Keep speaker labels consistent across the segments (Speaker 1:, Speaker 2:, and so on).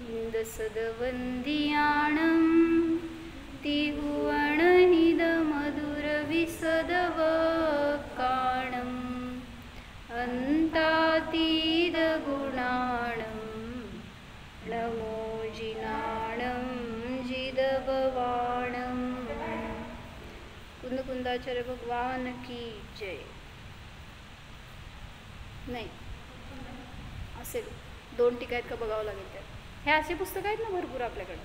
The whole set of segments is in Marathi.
Speaker 1: इंदसदवंदियाणं तिहुवणहिद मधुरविसदवकाणम् अन्तातीदगुणाणं नमो जिनाणं जिदभवाणं। कुंदकुंदाचार्य भगवान की जय। नाही असेल 2 टीका आहेत का बघावं लागेल त्यात. हे असे पुस्तक आहेत ना भरपूर आपल्याकडे.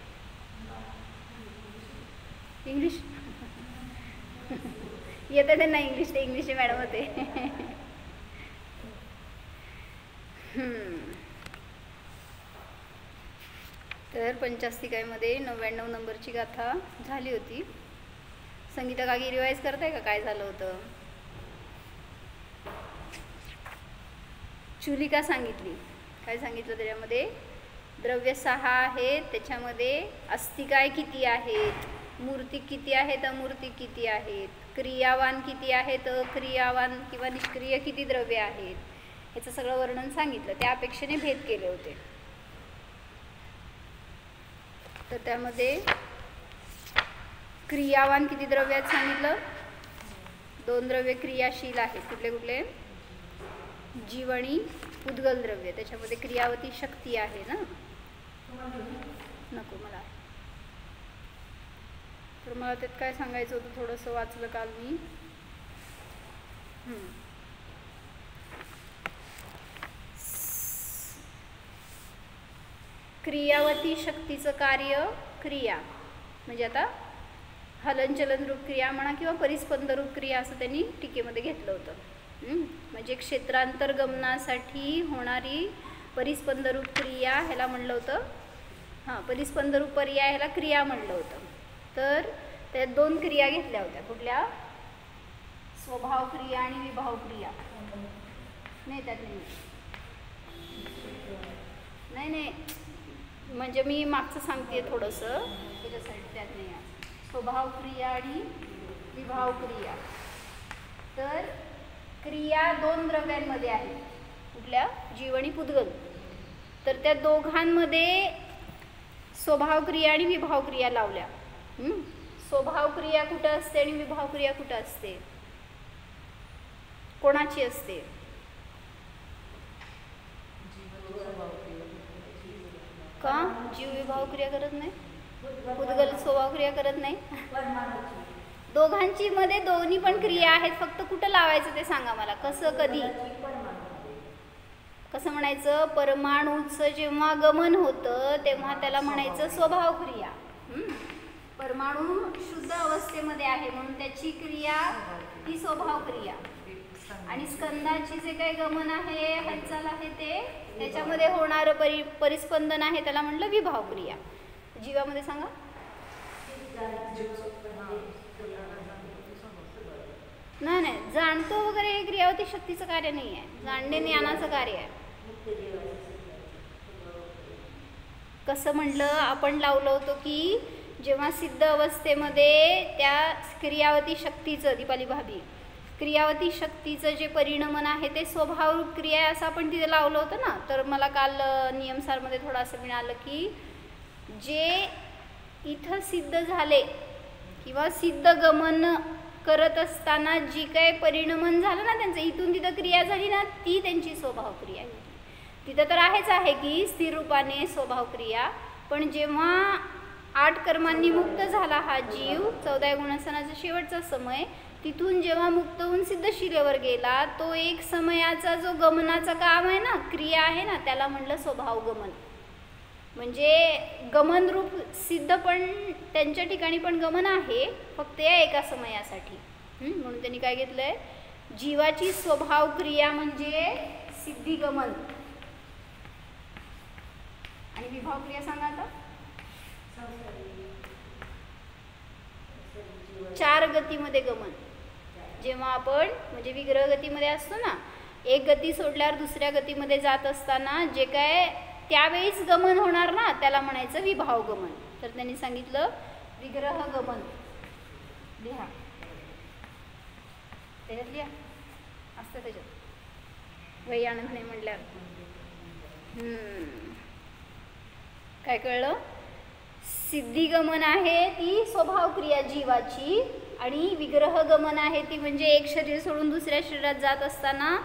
Speaker 1: इंग्लिश येतं त्यांना इंग्लिश, ते इंग्लिशचे मॅडम होते. तर पंचास्तिकामध्ये 99 नंबरची गाथा झाली होती. संगीता काकी रिवाईज करताय का काय झालं होतं? चुलिका सांगितली. काय सांगितलं त्याच्यामध्ये? द्रव्य 6 आहेत, त्याच्यामध्ये अस्तिकाय किती आहेत, मूर्तिक किती आहेत, अमूर्तिक किती आहेत, क्रियावान किती आहेत, अक्रियावान किंवा निष्क्रिय किती द्रव्य आहेत, याचं सगळं वर्णन सांगितलं. त्या अपेक्षेने भेद केले होते. तर त्यामध्ये क्रियावान किती द्रव्य आहेत सांगितलं. 2 द्रव्य क्रियाशील आहेत. कुठले कुठले? जीव आणि उद्गल द्रव्य. त्याच्यामध्ये क्रियावती शक्ती आहे ना. नको मला. तर मला त्यात काय सांगायचं होतं, थोडंसं वाचलं काल मी. क्रियावती शक्तीचं कार्य क्रिया म्हणजे आता हलनचलन रूप क्रिया म्हणा किंवा परिस्पंद रूप क्रिया असं त्यांनी टीकेमध्ये घेतलं होतं. म्हणजे क्षेत्रांतर्गमनासाठी होणारी परिस्पंद रूप क्रिया ह्याला म्हणलं होतं. परिस्पंद रूप पर्याय ह्याला क्रिया म्हणलं होतं. तर त्यात 2 क्रिया घेतल्या होत्या. कुठल्या? स्वभाव क्रिया आणि विभाव क्रिया. नाही त्यात नाही म्हणजे मी मागचं सांगते थोडंसं त्याच्यासाठी. त्यात नाही स्वभाव क्रिया आणि विभाव क्रिया. तर क्रिया 2 द्रव्यांमध्ये आहे. कुठल्या? जीव आणि पुद्गल. तर त्या दोघांमध्ये स्वभाव क्रिया आणि विभाव क्रिया लावल्या. स्वभाव क्रिया कुठं असते आणि विभाव क्रिया कुठं असते? कोणाची असते? का जीव विभाव क्रिया करत नाही, पुद्गल स्वभाव क्रिया करत नाही? दोघांची मध्ये दोन्ही पण क्रिया आहेत. फक्त कुठं लावायचं ते सांगा मला. कसं, कधी, कसं म्हणायचं? परमाणूचं जेव्हा गमन होतं तेव्हा त्याला म्हणायचं स्वभाव क्रिया. परमाणू शुद्ध अवस्थेमध्ये आहे म्हणून त्याची क्रिया ही स्वभाव क्रिया. आणि स्कंदाची जे काही गमन आहे, हालचाल आहे, ते त्याच्यामध्ये होणारं परिस्पंदन आहे त्याला म्हटलं विभाव क्रिया. जीवामध्ये सांगा. नाही जाणतो वगैरे हे क्रियावती शक्तीचं कार्य नाही आहे. जाणणे ज्ञानाचं कार्य आहे. कसं म्हटलं आपण लावलं होतं की जेव्हा सिद्ध अवस्थेमध्ये त्या क्रियावती शक्तीचं, दीपाली भाभी, क्रियावती शक्तीचं जे परिणमन आहे ते स्वभावरूप क्रिया आहे असं आपण तिथे लावलं होतं ना. तर मला काल नियमसारमध्ये थोडं असं मिळालं की जे इथं सिद्ध झाले किंवा सिद्ध गमन करत असताना जी काही परिणमन झालं ना त्यांचं, इथून तिथं क्रिया झाली ना, ती त्यांची स्वभाव क्रिया आहे. तिथं तर आहे की स्थिर रूपाने स्वभाव क्रिया. पण जेव्हा 8 कर्मांनी मुक्त झाला हा जीव, 14 गुणसनाचा शेवटचा समय, तिथून जेव्हा मुक्त होऊन सिद्धशिलेवर गेला, तो एक समयाचा जो गमनाचा काम आहे ना, क्रिया आहे ना, त्याला म्हणलं स्वभाव गमन. म्हणजे गमन रूप सिद्ध पण त्यांच्या ठिकाणी पण गमन आहे, फक्त या एका समयासाठी. म्हणून त्यांनी काय घेतलंय? जीवाची स्वभाव क्रिया म्हणजे सिद्धी गमन. आणि विभाव क्रिया सांगा आता. 4 गतीमध्ये गमन. जेव्हा आपण म्हणजे विग्रह गतीमध्ये असतो ना, एक गती सोडल्यावर दुसऱ्या गतीमध्ये जात असताना जे काय त्यावेळीच गमन होणार ना, त्याला म्हणायचं विभाव गमन. तर त्यांनी सांगितलं विग्रह गमन. लिहा त्याच्यात, लिहा असतं त्याच्यात. वही आणत नाही म्हटल्यावर. काय कळलं? सिद्धिगमन आहे ती स्वभाव क्रिया जीवाची, आणि विग्रहगमन आहे ती म्हणजे एक शरीर सोडून दुसऱ्या शरीरात जात असताना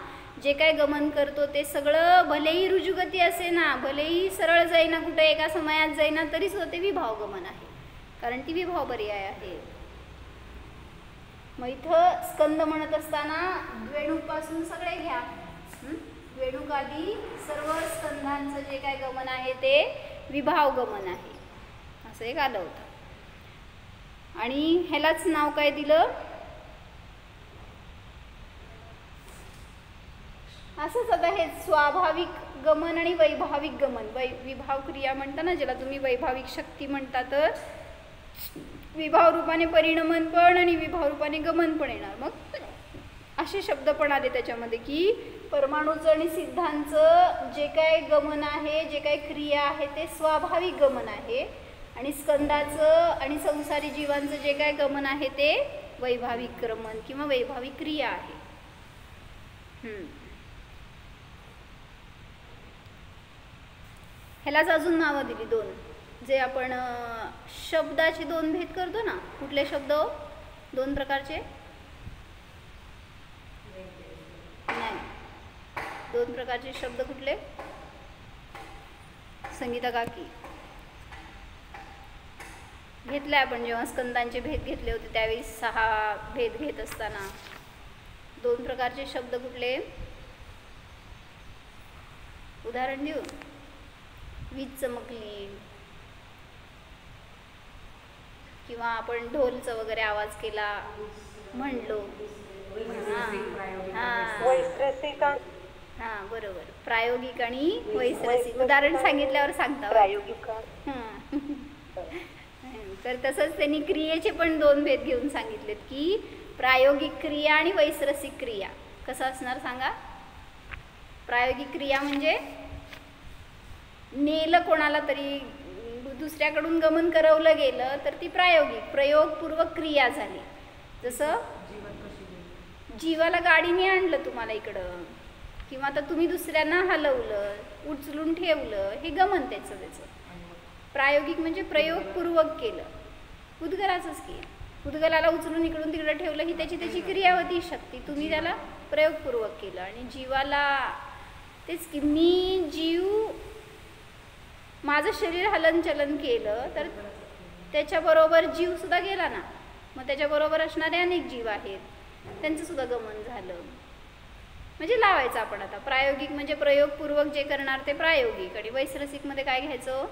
Speaker 1: जे काय गमन करतो ते सगळं भलेही रुजुगती असे ना, भलेही सरळ जाईना, कुठं एका समयात जाईना, तरी सुद्धा ते विभावगमन आहे, कारण ती विभाव पर्याय आहे. मग इथं स्कंद म्हणत असताना द्वेणूपासून सगळे घ्या, द्वेणूक आदी सर्व स्कंदांचं जे काय गमन आहे ते विभावगमन आहे, असं एक आलं होतं. आणि ह्यालाच नाव काय दिलं? असंच आता हे स्वाभाविक गमन आणि वैभाविक गमन, विभाव क्रिया म्हणता ना ज्याला तुम्ही वैभाविक शक्ती म्हणता, तर विभाव रूपाने परिणमन पण आणि विभाव रूपाने गमन पण येणार. मग असे शब्द पण आले त्याच्यामध्ये की परमाणूचं आणि सिद्धांचं जे काय गमन आहे, जे काय क्रिया आहे ते स्वाभाविक गमन आहे, आणि स्कंदाचं आणि संसारी जीवांचं जे काय गमन आहे ते वैभाविक गमन किंवा वैभाविक क्रिया आहे. ह्यालाच अजून नावं दिली दोन, जे आपण शब्दाचे दोन भेद करतो ना. कुठले शब्द? दोन प्रकारचे नाही, दोन प्रकारचे शब्द कुठले? संगीता काकी घेतले आपण जेव्हा स्कंदांचे भेद घेतले होते त्यावेळी 6 भेद घेत असताना. दोन प्रकारचे शब्द कुठले? उदाहरण देऊ? वीज चमकली, किंवा आपण ढोलचं वगैरे आवाज केला म्हणलो. हां बरोबर, प्रायोगिक आणि वैश्रसिक. उदाहरण सांगितल्यावर सांगता प्रायोगिक. तर तसंच त्यांनी क्रियेचे पण दोन भेद घेऊन सांगितलेत की प्रायोगिक क्रिया आणि वैश्रसिक क्रिया. कसं असणार सांगा? प्रायोगिक क्रिया म्हणजे नेलं कोणाला तरी, दुसऱ्याकडून गमन करवलं गेलं तर ती प्रायोगिक प्रयोगपूर्वक क्रिया झाली. जसं जीवाला गाडीने आणलं तुम्हाला इकडं, किंवा आता तुम्ही दुसऱ्यांना हलवलं, उचलून ठेवलं, हे गमन त्याचं प्रायोगिक म्हणजे प्रयोगपूर्वक केलं. उद्गलाचंच की, उद्गलाला उचलून इकडून तिकडं ठेवलं ही त्याची क्रियावती शक्ती, तुम्ही त्याला प्रयोगपूर्वक केलं. आणि जीवाला तेच की, मी जीव माझं शरीर हलनचलन केलं तर त्याच्याबरोबर जीवसुद्धा गेला ना, मग त्याच्याबरोबर असणारे अनेक जीव आहेत, त्यांचंसुद्धा गमन झालं. म्हणजे लावायचं आपण आता. प्रायोगिक म्हणजे प्रयोगपूर्वक जे करणार ते प्रायोगिक, आणि वैश्रसिकमध्ये काय घ्यायचं?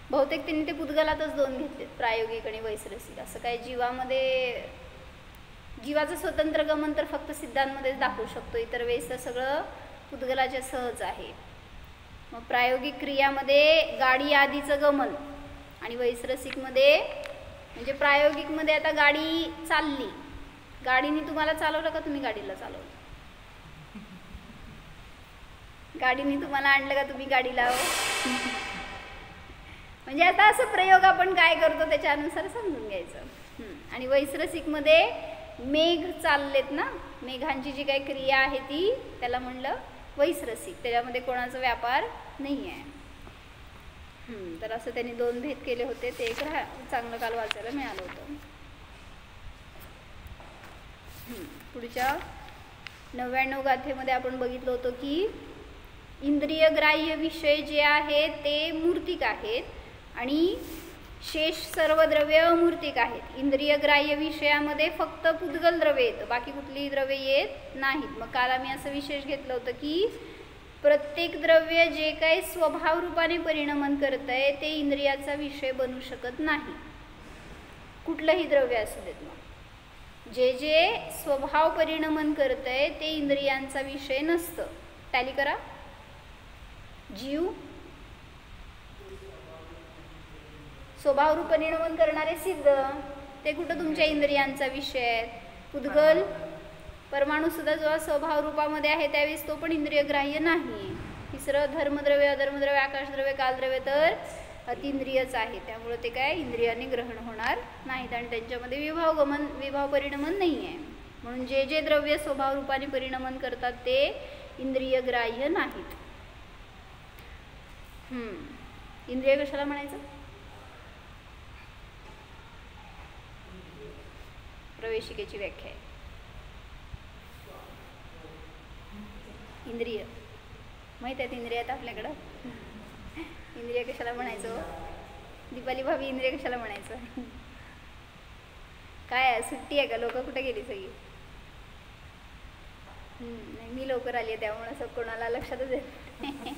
Speaker 1: बहुतेक त्यांनी ते पुद्गलातच दोन घेतलेत, प्रायोगिक आणि वैश्रसिक. असं काय जीवामध्ये, जीवाचं स्वतंत्र गमन तर फक्त सिद्धांमध्येच दाखवू शकतो, इतर वेळेस तर सगळं पुद्गलाच्या सहज आहे. मग प्रायोगिक क्रियामध्ये गाडी आदीचं गमन, आणि वैश्रसिकमध्ये म्हणजे प्रायोगिकमध्ये आता गाडी चालली, गाडीने तुम्हाला चालवलं का तुम्ही गाडीला चालवलं? गाडीने तुम्हाला आणलं का तुम्ही गाडीला? म्हणजे आता असं प्रयोग आपण काय करतो त्याच्यानुसार समजून घ्यायचं. आणि वैश्रसिकमध्ये मेघ चाललेत ना, मेघांची जी काही क्रिया आहे ती त्याला म्हणलं वैश्रसिक, त्याच्यामध्ये कोणाचा व्यापार नाही आहे. तर असं त्यांनी दोन भेद केले होते, ते एक चांगलं काल वाचायला मिळालं होतं. पुढच्या 99 गाथेमध्ये आपण बघितलं होतं की इंद्रिय ग्राह्य विषय जे आहेत ते मूर्तिक आहेत आणि शेष सर्व द्रव्य अमूर्तिक आहेत. इंद्रिय ग्राह्य विषयामध्ये फक्त पुद्गल द्रव्य येतं, बाकी कुठलीही द्रव्य येत नाहीत. मग काल आम्ही असं विशेष घेतलं होतं की प्रत्येक द्रव्य जे काही स्वभाव रूपाने परिणमन करत आहे ते इंद्रियाचा विषय बनू शकत नाही, कुठलंही द्रव्य असू देत. मग जे जे स्वभाव परिणमन करत आहे ते इंद्रियांचा विषय नसतं. टॅली करा. जीव स्वभावरूप परिणमन करणारे सिद्ध ते कुठं तुमच्या इंद्रियांचा विषय आहेत. पुद्गल परमाणूसुद्धा जेव्हा स्वभाव रूपामध्ये आहे त्यावेळेस तो पण इंद्रिय ग्राह्य नाही. तिसरं धर्मद्रव्य, अधर्मद्रव्य, आकाशद्रव्य, कालद्रव्य तर अतिंद्रियच आहे, त्यामुळे ते काय इंद्रियाने ग्रहण होणार नाहीत आणि त्यांच्यामध्ये विभाव परिणमन नाही आहे. म्हणून जे जे द्रव्य स्वभाव रूपाने परिणमन करतात ते इंद्रिय ग्राह्य नाहीत. इंद्रिय कशाला म्हणायचं? प्रवेशिकेची व्याख्या आहे. इंद्रिय माहित आहेत? इंद्रिय आहेत आपल्याकडं. इंद्रिय कशाला म्हणायचं? दीपाली भाभी इंद्रिय कशाला म्हणायचं? काय सुट्टी आहे का? लोक कुठे गेली सगळी? नाही, मी लवकर आली आहे त्यामुळे असं कोणाला लक्षातच येत नाही.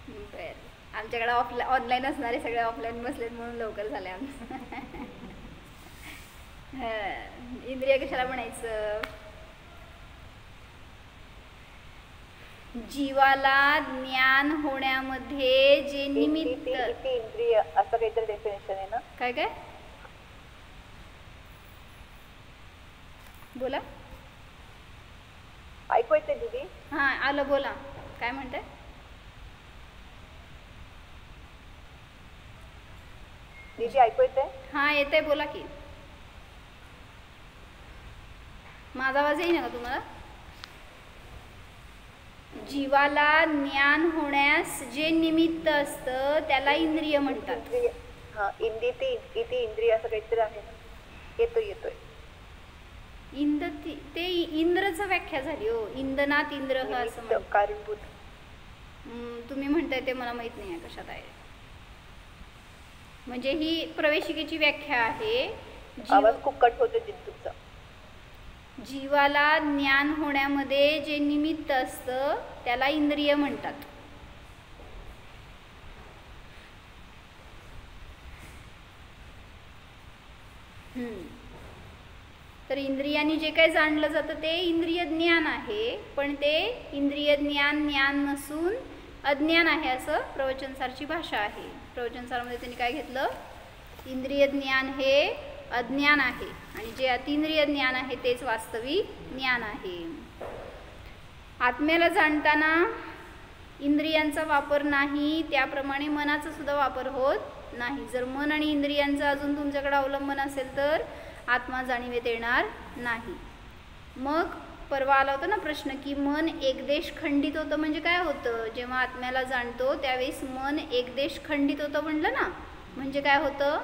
Speaker 1: बरं, आमच्याकडे ऑनलाईन असणारे सगळे ऑफलाईन बसलेत म्हणून लवकर झाले आमचं. इंद्रिय कशाला म्हणायचं? जीवाला ज्ञान होण्यामध्ये जे निमित्त.
Speaker 2: इंद्रिय असं काहीतरी डेफिनेशन आहे ना?
Speaker 1: काय काय बोला,
Speaker 2: ऐकू येते दीदी?
Speaker 1: हा आलं, बोला काय म्हणताय?
Speaker 2: दीदी ऐकू येते?
Speaker 1: हा येतंय, बोला की. माझा आवाज येईना का तुम्हाला? जीवाला ज्ञान होण्यास जे निमित्त असतं त्याला इंद्रिय म्हणतात.
Speaker 2: हा, इति इंद्रिय असं काहीतरी आहे ना? येतोय.
Speaker 1: ते इंद्रचं व्याख्या झाली हो. इंदनात इंद्र असं
Speaker 2: कारणभूत.
Speaker 1: तुम्ही म्हणताय ते मला माहित नाही आहे कशात आहे. म्हणजे ही प्रवेशिकेची व्याख्या आहे.
Speaker 2: आवाज खूप कट होतो तुमचा.
Speaker 1: जीवाला ज्ञान होण्यामध्ये जे निमित्त असतं त्याला इंद्रिय म्हणतात. तर इंद्रियांनी जे काही जाणलं जातं ते इंद्रिय ज्ञान आहे, पण ते इंद्रिय ज्ञान नसून अज्ञान आहे असं प्रवचनसारची भाषा आहे. प्रवचनसारमध्ये त्यांनी काय घेतलं? इंद्रिय ज्ञान हे अज्ञान आहे आणि जे अतिंद्रिय ज्ञान आहे तेच वास्तविक ज्ञान आहे. आत्म्याला जाणताना इंद्रियांचा वापर नाही, त्याप्रमाणे मनाचा सुद्धा वापर होत नाही. जर मन आणि इंद्रियांचा अजून तुमच्याकडे अवलंबन असेल तर आत्मा जाणीवेत येणार नाही. मग परवा आला होता ना प्रश्न की मन एकदेश खंडित होतं म्हणजे काय होतं? जेव्हा आत्म्याला जाणतो त्यावेळेस मन एकदेश खंडित होतं म्हणलं ना. म्हणजे काय होतं?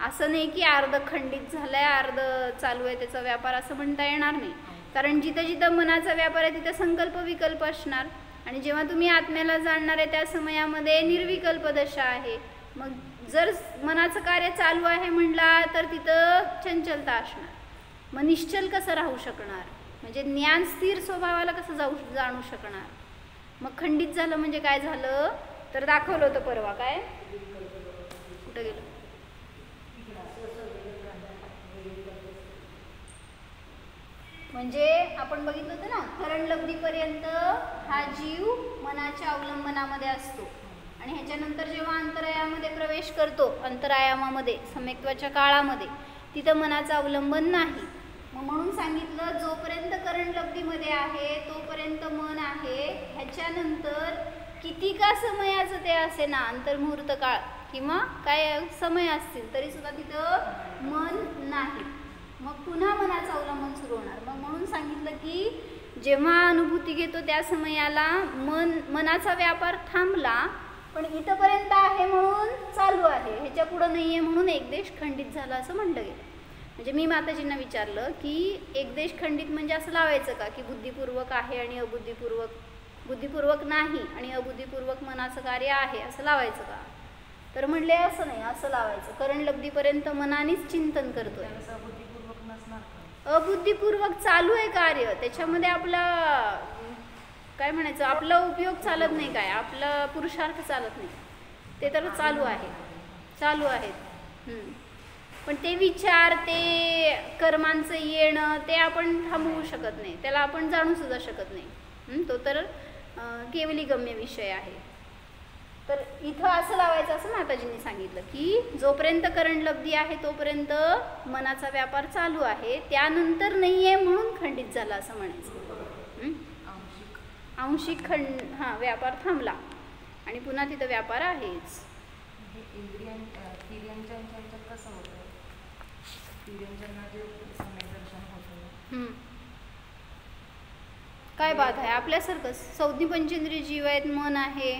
Speaker 1: असं नाही की अर्ध खंडित झालंय अर्ध चालू आहे त्याचा व्यापार असं म्हणता येणार नाही. कारण जिथं जिथं मनाचा व्यापार आहे तिथं संकल्प विकल्प असणार आणि जेव्हा तुम्ही आत्म्याला जाणणार आहे त्या समयामध्ये निर्विकल्प दशा आहे. मग जर मनाचं कार्य चालू आहे म्हणला तर तिथं चंचलता असणार. मग निश्चल कसं राहू शकणार? म्हणजे ज्ञान स्थिर स्वभावाला कसं जाणू शकणार? मग खंडित झालं म्हणजे काय झालं? तर दाखवलं होतं परवा. काय कुठं गेलं? म्हणजे आपण बघितलं होतं ना करण लब्धीपर्यंत हा जीव मनाच्या अवलंबनामध्ये असतो आणि ह्याच्यानंतर जेव्हा अंतरायामध्ये प्रवेश करतो, अंतरायामामध्ये सम्यक्त्वाच्या काळामध्ये, तिथं मनाचं अवलंबन नाही. मग म्हणून सांगितलं जोपर्यंत करण लब्धीमध्ये आहे तोपर्यंत मन आहे. ह्याच्यानंतर किती का समयाचं ते असे ना अंतर्मुहूर्त काळ किंवा काय समय असतील तरी सुद्धा तिथं मन नाही. मग पुन्हा मनाचं अवलंबन सुरू होणार. मग म्हणून सांगितलं की जेव्हा अनुभूती घेतो त्या समयाला मनाचा व्यापार थांबला, पण इथंपर्यंत आहे म्हणून चालू आहे, ह्याच्या पुढं नाही आहे म्हणून एकदेश खंडित झाला असं म्हटलं गेलं. म्हणजे मी माताजींना विचारलं की एकदेश खंडित म्हणजे असं लावायचं का की बुद्धिपूर्वक आहे आणि बुद्धिपूर्वक नाही आणि अबुद्धिपूर्वक मनाचं कार्य आहे असं लावायचं का? तर म्हणले असं नाही, असं लावायचं. करण लब्धीपर्यंत मनानेच चिंतन करतोय. अबुद्धिपूर्वक चालू आहे कार्य, त्याच्यामध्ये आपला काय म्हणायचं आपला उपयोग चालत नाही, काय आपला पुरुषार्थ चालत नाही, ते तर चालू आहेत. पण ते विचार ते कर्मांचं येणं ते आपण थांबवू शकत नाही, त्याला आपण जाणू सुद्धा शकत नाही. तो तर केवली गम्य विषय आहे. तर इथं असं लावायचं असं माताजींनी सांगितलं की जोपर्यंत करण लब्धी आहे तोपर्यंत मनाचा व्यापार चालू आहे, त्यानंतर नाही आहे म्हणून खंडित झाला असं म्हणायचं. आंशिक व्यापार थांबला आणि पुन्हा तिथं व्यापार आहेच.
Speaker 3: तिर्यंच्या कसं होतं? तिर्यंच्यांना जे समय दर्शन होतं
Speaker 1: काय बात आहे, आपल्यासारखंच संज्ञी पंचेंद्रिय जीव आहेत, मन आहे.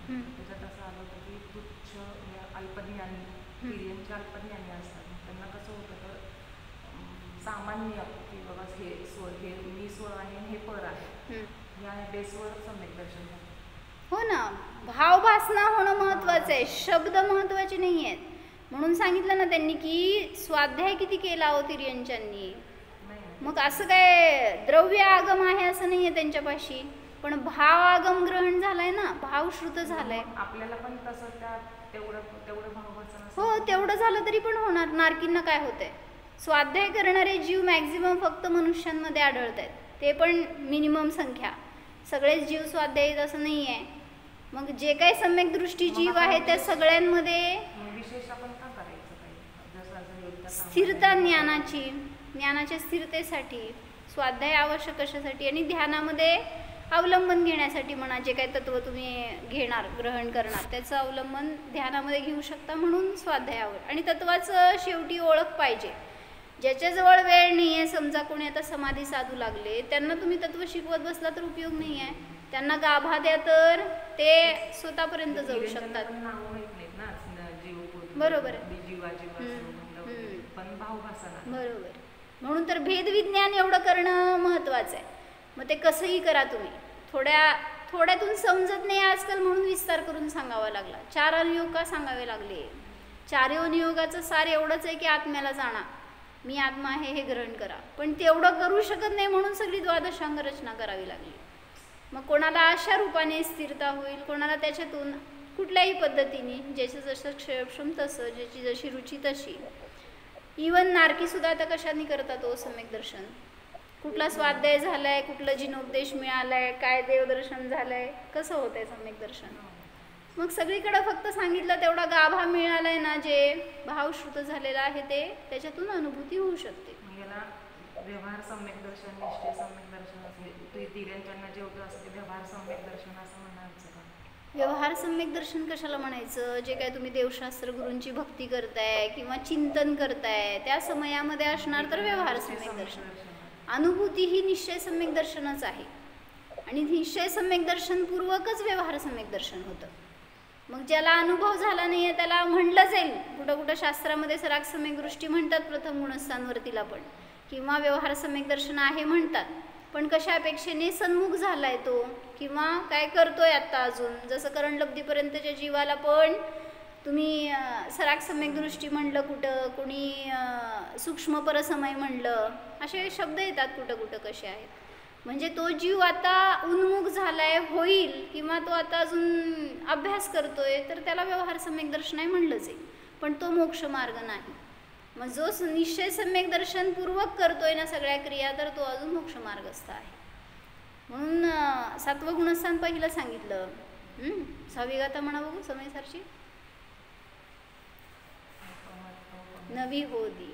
Speaker 3: त्याच्यात असं आलं होतं की तुच्छ अल्पज्ञानी तिर्यंचे अल्पज्ञानी असतात, त्यांना कसं होतं तर सामान्य की बाबा हे मी स्व आहे हे पर आहे या बेसवर सम्यक दर्शन होतं.
Speaker 1: हो ना, भावभासना होणं महत्वाचं आहे, शब्द महत्वाचे नाही आहेत. म्हणून सांगितलं ना त्यांनी की स्वाध्याय किती केला हो तिर्यंच्यांनी. मग असं काय द्रव्य आगम आहे असं नाही आहे त्यांच्यापाशी, पण भाव आगम ग्रहण झालाय ना, भावश्रुत झालाय.
Speaker 3: आपल्याला पण तसं त्या तेवढं भावभासना.
Speaker 1: हो, तेवढं झालं तरी पण होणार. नारकींना काय होतंय, स्वाध्याय करणारे जीव मॅक्झिमम फक्त मनुष्यांमध्ये आढळत आहेत, ते पण मिनिमम संख्या. सगळेच जीव स्वाध्यायीत असं नाही आहे. मग जे काही सम्यक दृष्टी जीव आहे त्या सगळ्यांमध्ये
Speaker 3: विशेष आपण का करायचं,
Speaker 1: स्थिरता ज्ञानाच्या स्थिरतेसाठी स्वाध्याय आवश्यक कशासाठी, आणि ध्यानामध्ये अवलंबन घेण्यासाठी म्हणा. जे काही तत्व तुम्ही ग्रहण करणार त्याचं अवलंबन ध्यानामध्ये घेऊ शकता, म्हणून स्वाध्यायावर. आणि तत्वाचं शेवटी ओळख पाहिजे. ज्याच्याजवळ वेळ नाही आहे, समजा कोणी आता समाधी साधू लागले, त्यांना तुम्ही तत्व शिकवत बसला तर उपयोग नाही आहे. त्यांना गाभा द्या तर ते स्वतःपर्यंत जाऊ शकतात. बरोबर बरोबर. म्हणून तर भेदविज्ञान एवढं करणं महत्त्वाचं आहे. मग ते कसंही करा तुम्ही, थोड्यातून समजत नाही आजकाल म्हणून विस्तार करून सांगावा लागला. 4 अनुयोग का सांगावे लागले. 4 अनुयोगाचं सार एवढंच आहे की आत्म्याला जाणा, मी आत्मा आहे हे ग्रहण करा. पण तेवढं करू शकत नाही म्हणून सगळी द्वादशांग रचना करावी लागली. मग कोणाला अशा रूपाने स्थिरता होईल, कोणाला त्याच्यातून कुठल्याही पद्धतीने, ज्याचं जसं क्षयक्षम तसं, ज्याची जशी रुची तशी. इवन नारकीसुद्धा आता कशाने करतात हो सम्यक दर्शन. कुठला स्वाध्याय झालाय, कुठलं जिनोपदेश मिळालाय, काय देवदर्शन झालंय, कसं होत आहे सम्यक दर्शन. मग सगळीकडे फक्त सांगितलं तेवढा गाभा मिळालाय ना, जे भावश्रुत झालेला आहे ते, त्याच्यातून अनुभूती होऊ शकते.
Speaker 3: व्यवहार सम्यक दर्शन, निश्चय सम्यक दर्शन असते, तिर्यंच्यांना जे होतं असं ते व्यवहार सम्यक दर्शन असं म्हणायचं का?
Speaker 1: व्यवहार सम्यक दर्शन कशाला म्हणायचं, जे काय तुम्ही देवशास्त्र गुरूंची भक्ती करताय किंवा चिंतन करताय त्या समयामध्ये असणार तर व्यवहार सम्यक दर्शन. अनुभूती ही निश्चय सम्यक दर्शनच आहे, आणि निश्चय सम्यक दर्शन पूर्वकच व्यवहार सम्यक दर्शन होतं. मग ज्याला अनुभव झाला नाही आहे त्याला म्हणलं जाईल, कुठं कुठं शास्त्रामध्ये सराग सम्यक दृष्टी म्हणतात प्रथम गुणस्थानवरतीला पण, किंवा व्यवहार सम्यक दर्शन आहे म्हणतात. पण कशा अपेक्षेने सन्मुख झालाय तो, किंवा काय करतोय आत्ता अजून. जसं करणलब्धीपर्यंतच्या जीवाला पण तुम्ही सराग सम्यक दृष्टी म्हणलं, कुठं कोणी सूक्ष्म परसमय म्हणलं, असे शब्द येतात कुठं कुठं कसे आहेत. म्हणजे तो जीव आता उन्मुख झालाय, होईल, किंवा तो आता अजून अभ्यास करतोय, तर त्याला व्यवहार सम्यक दर्शन आहे म्हणलंच आहे. पण तो मोक्ष मार्ग नाही. मग जो निश्चय सम्यक दर्शन पूर्वक करतोय ना सगळ्या क्रिया, तर तो अजून मोक्ष मार्गस्थ आहे. म्हणून 7वं गुणस्थान पहिलं सांगितलं. 6वी गाथा म्हणा बघू समयसारची. नवी होदी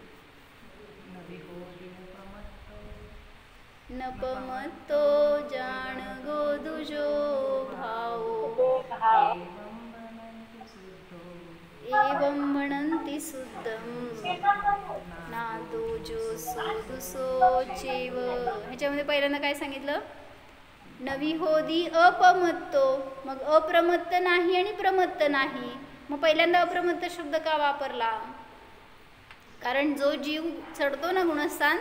Speaker 1: नपमतो जाण गो दुजो भाओ एवं म्हणंती शुद्धम ना दुजो सुदुसो चेव. ह्याच्यामध्ये पहिल्यांदा काय सांगितलं, नवी होदी अपमत्तो. मग अप्रमत्त नाही आणि प्रमत्त नाही. मग पहिल्यांदा अप्रमत्त शब्द का वापरला, कारण जो जीव चढतो ना गुणस्थान,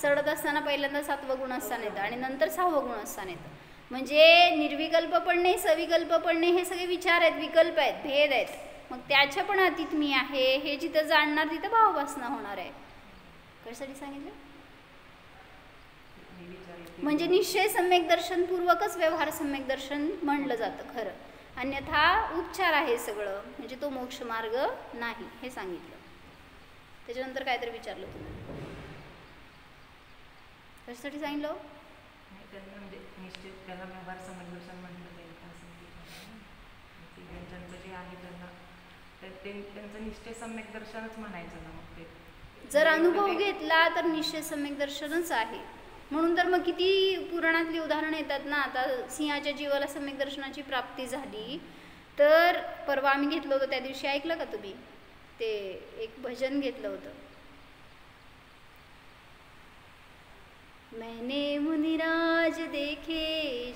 Speaker 1: चढत असताना पहिल्यांदा 7वं गुणस्थान येतं आणि नंतर 6वं गुणस्थान येतं. म्हणजे निर्विकल्प पण नाही, सविकल्प पण नाही, हे सगळे विचार आहेत, विकल्प आहेत, भेद आहेत. मग त्याच्या पण अतीत मी आहे हे जिथं जाणणार तिथं भावभासना होणार आहे. कशासाठी सांगितलं, म्हणजे निश्चय सम्यक दर्शन पूर्वकच व्यवहार सम्यक दर्शन म्हणलं जातं खरं, अन्यथा उपचार आहे सगळं, म्हणजे तो मोक्ष मार्ग नाही हे सांगितलं. त्याच्यानंतर काहीतरी विचारलं तुम्ही, कशासाठी सांगितलं.
Speaker 3: म्हणजे निश्चित त्याला व्यवहार सम्यक दर्शन म्हणलं जाईल का असं जे आहे त्यांना त्यांचं निश्चय सम्यक दर्शनच म्हणायचं ना. मग ते
Speaker 1: जर अनुभव घेतला तर निश्चय सम्यक दर्शनच आहे. म्हणून तर मग किती पुराणातली उदाहरणं येतात ना. आता सिंहाच्या जीवाला सम्यक दर्शनाची प्राप्ती झाली, तर परवा आम्ही घेतलं होतं त्या दिवशी, ऐकलं का तुम्ही, ते एक भजन घेतलं होतं, मैंने मुनिराज देखे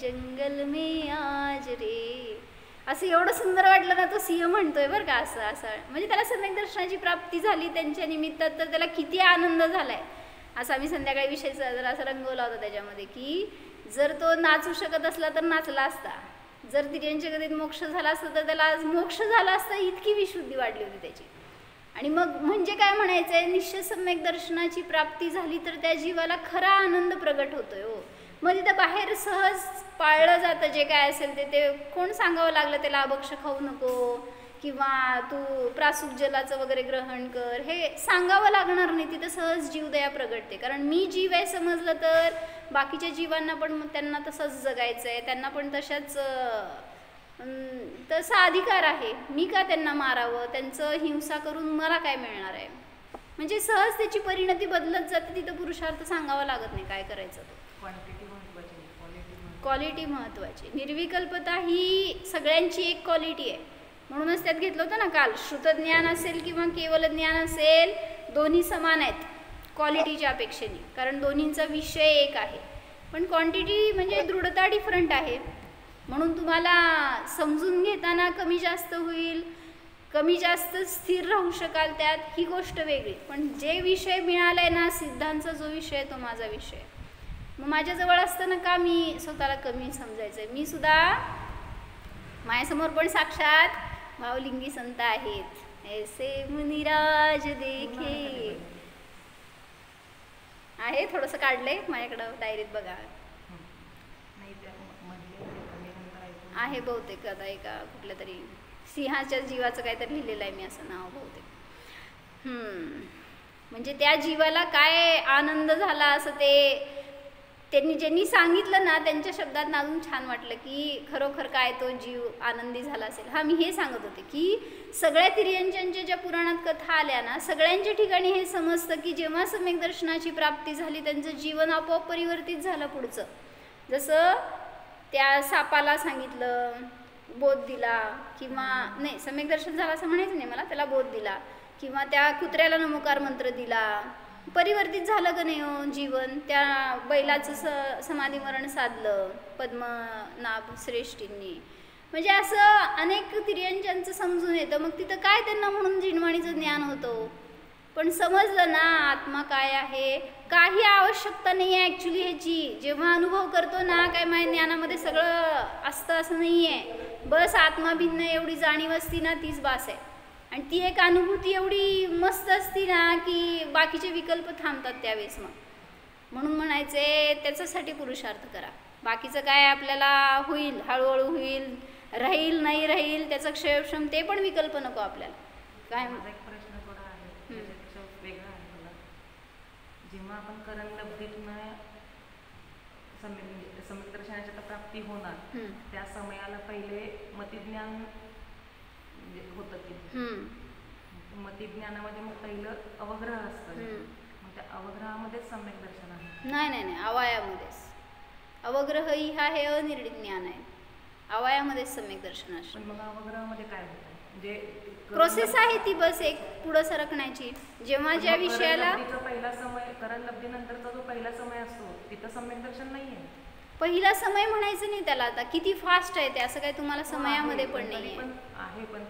Speaker 1: जंगल में आज रे, असं एवढं सुंदर वाटलं ना. तो सिंह म्हणतोय बरं का, असं असं म्हणजे त्याला सम्यक दर्शनाची प्राप्ती झाली त्यांच्या निमित्तात, तर त्याला किती आनंद झालाय. असं आम्ही संध्याकाळी विषय जरा असं रंगवला होता त्याच्यामध्ये, की जर तो नाचू शकत असला तर नाचला असता, जर तिऱ्यांच्या गतीत मोक्ष झाला असता तर त्याला आज मोक्ष झाला असता, इतकी विशुद्धी वाढली होती त्याची. आणि मग म्हणजे काय म्हणायचं आहे, निश्चय सम्यक दर्शनाची प्राप्ती झाली तर त्या जीवाला खरा आनंद प्रगट होतोय हो. मग तिथं बाहेर सहज पाळलं जातं जे काय असेल ते कोण सांगावं लागलं त्याला अभक्ष खाऊ नको किंवा तू प्रासूक जलाचं वगैरे ग्रहण कर, हे सांगावं लागणार नाही. तिथं सहज जीवदया प्रगटते. कारण मी जीव आहे समजलं तर बाकीच्या जीवांना पण मग त्यांना तसंच जगायचं आहे, त्यांना पण तसा अधिकार आहे. मी का त्यांना मारावं, त्यांचं हिंसा करून मला काय मिळणार आहे. म्हणजे सहज त्याची परिणती बदलत जाते. तिथं पुरुषार्थ सांगावा लागत नाही काय करायचं. तो क्वालिटी महत्त्वाची. निर्विकल्पता ही सगळ्यांची एक क्वालिटी आहे. म्हणूनच त्यात घेतलं होतं ना काल, श्रुतज्ञान असेल किंवा केवल ज्ञान असेल, दोन्ही समान आहेत क्वालिटीच्या अपेक्षेने, कारण दोन्हींचा विषय एक आहे, पण क्वांटिटी म्हणजे दृढता डिफरंट आहे. म्हणून तुम्हाला समजून घेताना कमी जास्त होईल, कमी जास्त स्थिर राहू शकाल त्यात, ही गोष्ट वेगळी. पण जे विषय मिळाला आहे ना, सिद्धांचा जो विषय आहे तो माझा विषय. मग माझ्याजवळ असताना का मी स्वतःला कमी समजायचं आहे. मी सुद्धा माझ्यासमोर पण साक्षात भावलिंगी संत आहेत. ऐसे मुनिराज देखे आहे, थोडंसं काढलंय माझ्याकडं डायरीत बघा, आहे बहुतेक आता एका कुठल्या तरी सिंहाच्या जीवाचं काहीतरी लिहिलेलं आहे मी, असं नाव बहुतेक. म्हणजे त्या जीवाला काय आनंद झाला असं ते ज्यांनी सांगितलं ना, त्यांच्या शब्दात अजून छान वाटलं की खरोखर काय तो जीव आनंदी झाला असेल. मी हे सांगत होते की सगळ्या तिर्यंच्या ज्या पुराणात कथा आल्या ना, सगळ्यांच्या ठिकाणी हे समजतं की जेव्हा सम्यक दर्शनाची प्राप्ती झाली त्यांचं जीवन आपोआप परिवर्तित झालं पुढचं. जसं त्या सापाला सांगितलं, बोध दिला, किंवा नाही सम्यक दर्शन झालं असं म्हणायचं नाही मला, त्याला बोध दिला, किंवा त्या कुत्र्याला नमोकार मंत्र दिला, परिवर्तित झालं का नाही हो जीवन. त्या बैलाचं समाधी मरण साधलं पद्मनाभ श्रेष्ठींनी. म्हणजे असं अनेक तिर्यंच्यांचं समजून येतं. मग तिथं काय त्यांना म्हणून जिनवाणीचं ज्ञान होतं, पण समजलं ना आत्मा काय आहे, काही आवश्यकता नाही आहे ॲक्च्युली ह्याची. जेव्हा अनुभव करतो ना, काय माझ्या ज्ञानामध्ये सगळं असतं असं नाही आहे, बस आत्मा भिन्न एवढी जाणीव असती ना, तीच बास आहे. आणि ती एक अनुभूती एवढी मस्त असती ना की बाकीचे विकल्प थांबतात त्यावेळेस. मग म्हणून म्हणायचे त्याच्यासाठी पुरुषार्थ करा. बाकीचं काय आपल्याला होईल, हळूहळू होईल, राहील नाही राहील त्याचं क्षयक्षम ते पण विकल्प नको आपल्याला. काय
Speaker 3: माझा एक प्रश्न थोडा आहे, त्याच्यापेक्षा वेगळा आहे मला. जेव्हा आपण करण लब्धीतनं सम्यक दर्शनाची आता प्राप्ती होणार, त्या समयाला पहिले मतिज्ञान होतं की मतिज्ञानामध्ये मग पहिलं अवग्रह असतं. मग त्या अवग्रहामध्येच सम्यक दर्शन आहे?
Speaker 1: नाही, अवयामध्येच. अवग्रह ही हा हे अनिर्णित ज्ञान आहे, अवयामध्येच सम्यक दर्शन असतं.
Speaker 3: पण मग अवग्रहामध्ये काय होतं, म्हणजे
Speaker 1: प्रोसेस आहे ती बस एक पुढं सरकण्याची. जेव्हा ज्या विषयाला
Speaker 3: पहिला समय, करण लब्धीनंतरचा जो पहिला समय असतो तिथं सम्यक दर्शन नाही आहे.
Speaker 1: पहिला समय म्हणायचं नाही त्याला, आता किती फास्ट आहे ते, असं काही तुम्हाला समयामध्ये पण नाही
Speaker 3: आहे.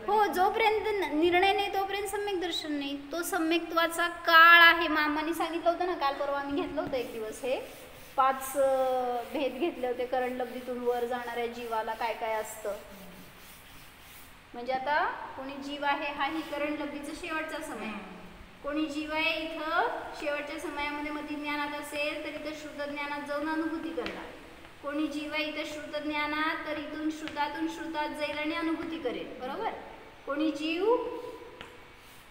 Speaker 1: हो, जोपर्यंत निर्णय नाही तोपर्यंत सम्यक दर्शन नाही. तो सम्यक्त्वाचा काळ आहे. मामांनी सांगितलं होतं ना, काल परवा आम्ही घेतलं होतं एक दिवस, हे 5 भेद घेतले होते. करण लब्धीतून वर जाणाऱ्या जीवाला काय काय असतं. म्हणजे आता कोणी जीव आहे हा ही करण लब्धीचा शेवटचा समय, कोणी जीव आहे इथं शेवटच्या समयामध्ये मतिज्ञानात असेल तर इथं श्रुतज्ञानात जाऊन अनुभूती करणार. कोणी जीव आहे इथं श्रुतज्ञानात तर इथून श्रुतातून श्रुतात जाईल आणि अनुभूती करेल, बरोबर. कोणी जीव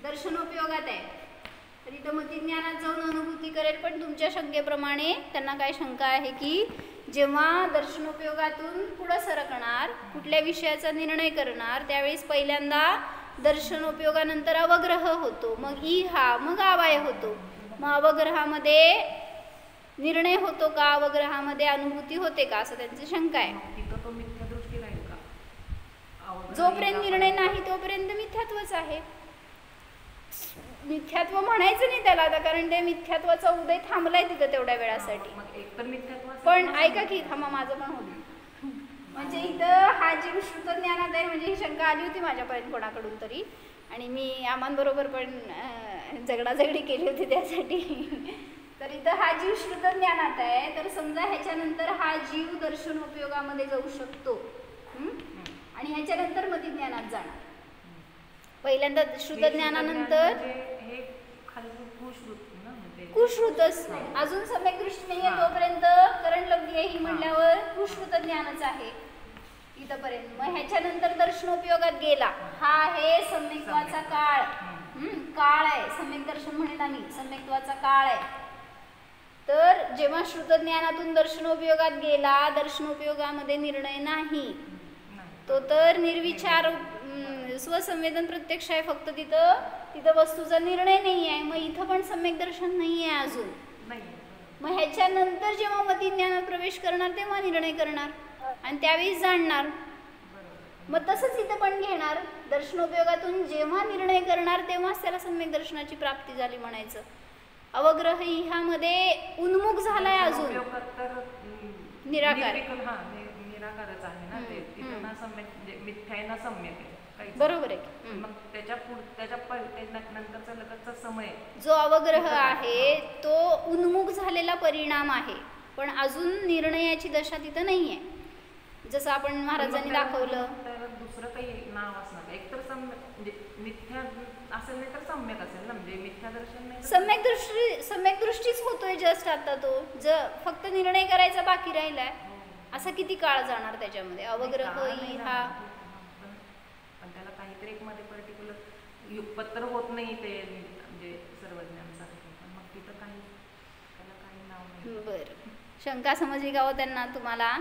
Speaker 1: दर्शनोपयोगात आहे तर इथं मतिज्ञानात जाऊन अनुभूती करेल. पण तुमच्या शंकेप्रमाणे त्यांना काय शंका आहे की जेव्हा दर्शनोपयोगातून पुढं सरकणार, कुठल्या विषयाचा निर्णय करणार, त्यावेळेस पहिल्यांदा दर्शनोपयोगानंतर अवग्रह होतो, मग मग अवाय होतो. मग अवग्रहामध्ये निर्णय होतो का, अवग्रहामध्ये अनुभूती होते का, असं त्यांची शंका आहे. जोपर्यंत निर्णय नाही तोपर्यंत मिथ्यात्वच आहे. मिथ्यात्व म्हणायचं नाही त्याला आता, कारण ते मिथ्यात्वाचा उदय थांबलाय तिथं तेवढ्या वेळासाठी.
Speaker 3: मग एक तर मिथ्यात्व असेल
Speaker 1: पण
Speaker 3: किंवा
Speaker 1: ऐका की, थांबा माझं पण होतं. म्हणजे इथं हा जीव श्रुत ज्ञानात आहे, म्हणजे ही शंका आली होती माझ्यापर्यंत कोणाकडून तरी, आणि मी आमांबरोबर पण झगडाझगडी केली होती त्यासाठी. तर इथं हा जीव श्रुत ज्ञानात आहे, तर समजा ह्याच्यानंतर हा जीव दर्शन उपयोगामध्ये जाऊ शकतो, आणि ह्याच्यानंतर मती ज्ञानात जाणार. पहिल्यांदा श्रुत ज्ञानानंतर
Speaker 3: हे खाली कुश्रुत ना, म्हणजे
Speaker 1: कुश्रुतच अजून सम्यक दृष्टी नाहीये तोपर्यंत करण लब्धी आहे ही म्हणल्यावर कुश्रुत ज्ञानच आहे इथपर्यंत. मग ह्याच्यानंतर दर्शनोपयोगात गेला, हा आहे सम्यक्त्वाचा काळ. काळ आहे, सम्यक दर्शन म्हणेन आम्ही, सम्यक्त्वाचा काळ आहे. तर जेव्हा श्रुत ज्ञानातून दर्शनोपयोगात गेला, दर्शनोपयोगामध्ये निर्णय नाही, तो तर निर्विचार स्वसंवेदन प्रत्यक्ष आहे फक्त. तिथं वस्तूचा निर्णय नाही आहे. मग इथं पण सम्यक दर्शन नाही आहे अजून. मग ह्याच्यानंतर जेव्हा मती ज्ञानात प्रवेश करणार तेव्हा निर्णय करणार आणि त्यावेळेस जाणणार. मग तसंच इथं पण घेणार, दर्शनोपयोगातून जेव्हा निर्णय करणार तेव्हाच त्याला सम्यक दर्शनाची प्राप्ती झाली म्हणायचं. अवग्रह ह्यामध्ये उन्मुख झालाय अजून, निराकार
Speaker 3: निराकारच आहे ना ते, तिथं ना सम्यक म्हणजे मिथ्या आहे ना सम्यक आहे.
Speaker 1: बरोबर आहे.
Speaker 3: मग त्याच्या नंतरचा लगतचा समय
Speaker 1: जो अवग्रह आहे तो उन्मुख झालेला परिणाम आहे, पण अजून निर्णयाची दशा तिथं नाही आहे. जसं आपण महाराजांनी दाखवलं,
Speaker 3: दुसरं काही नाव असणार, एक तर म्हणजे मिथ्या असेल नाही तर सम्यक असेल ना, म्हणजे मिथ्या दर्शन नाही,
Speaker 1: सम्यक दृष्टीच होतोय जस्ट आता. तो फक्त निर्णय करायचा बाकी राहिलाय. असा किती काळ जाणार त्याच्यामध्ये? अवग्रह हा
Speaker 3: पण त्याला काहीतरी एक मध्ये पर्टिक्युलर युगपत्र होत नाही ते, म्हणजे सर्वज्ञांसारखे, पण मग तिथं त्याला काही नाव नाही.
Speaker 1: बरं, शंका समजली का हो त्यांना तुम्हाला?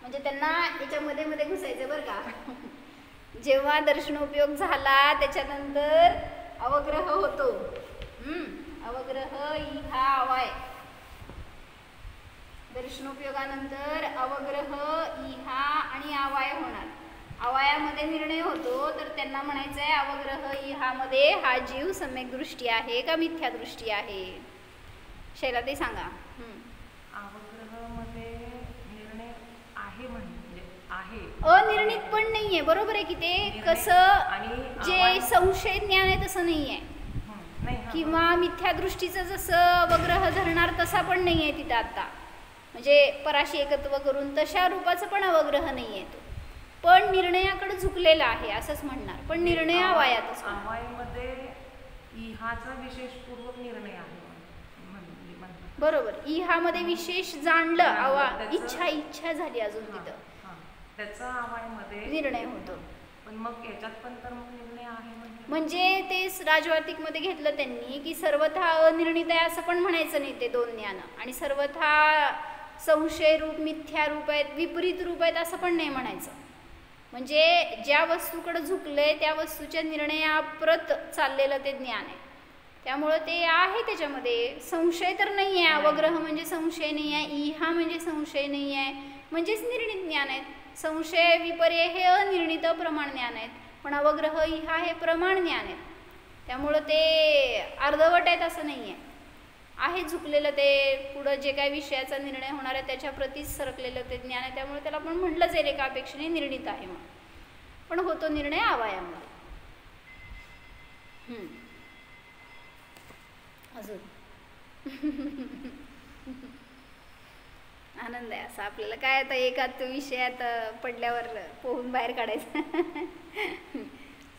Speaker 1: म्हणजे त्यांना याच्यामध्ये मध्ये घुसायचं बरं का. जेव्हा दर्शनोपयोग झाला त्याच्यानंतर अवग्रह होतो. अवग्रह हा अवाय, दर्शनोपयोगानंतर अवग्रह इहा आणि अवाय होणार. अवायामध्ये निर्णय होतो, तर त्यांना म्हणायचं आहे अवग्रह इहामध्ये हा जीव सम्यक दृष्टी आहे का मिथ्या दृष्टी आहे? शैला ते सांगा.
Speaker 3: अवग्रहमध्ये निर्णय आहे म्हणजे आहे,
Speaker 1: अनिर्णित पण नाहीये. बरोबर आहे की ते कसं जे संशय ज्ञान आहे तसं नाहीये, किंवा मिथ्या दृष्टीचं जसं अवग्रह धरणार तसा पण नाहीये तिथं आता. म्हणजे पराशी एकत्व करून तशा रूपाचं पण अवग्रह नाहीये तो, पण निर्णयाकडे झुकलेला आहे असंच म्हणणार. पण निर्णय अवायातच.
Speaker 3: अवायमध्ये इहाचा विशेषपूर्वक निर्णय आहे.
Speaker 1: बरोबर, इहामध्ये विशेष जाणलं, इच्छा झाली अजून तिथं,
Speaker 3: त्याचा अवायमध्ये
Speaker 1: निर्णय होतो.
Speaker 3: पण मग याच्यात पण तर मग निर्णय आहे
Speaker 1: म्हणजे ते राजवार्तिक मध्ये घेतलं त्यांनी की सर्वथा अनिर्णित आहे असं पण म्हणायचं नाही ते दोन ज्ञान, आणि सर्वथा संशय रूप मिथ्या रूप आहेत, विपरीत रूप आहेत असं पण नाही म्हणायचं. म्हणजे ज्या वस्तूकडे झुकलंय त्या वस्तूच्या निर्णयाप्रत चाललेलं ते ज्ञान आहे. त्यामुळं ते आहे त्याच्यामध्ये. संशय तर नाही आहे. अवग्रह म्हणजे संशय नाही आहे, इहा म्हणजे संशय नाही आहे, म्हणजेच निर्णित ज्ञान आहेत. संशय विपर्य हे अनिर्णित प्रमाण ज्ञान आहेत, पण अवग्रह इहा हे प्रमाण ज्ञान आहेत. त्यामुळं ते अर्धवट आहेत असं नाही आहे झुकलेलं ते. पुढं जे काही विषयाचा निर्णय होणार आहे त्याच्याप्रतीच सरकलेलं ते ज्ञान आहे. त्यामुळे त्याला पण म्हटलं जाईल एका अपेक्षेने निर्णित आहे म्हणून, पण होतो निर्णय अवायामध्ये. अजून आनंद आहे असा आपल्याला. काय आता एकाच विषयात पडल्यावर पोहून बाहेर काढायचं,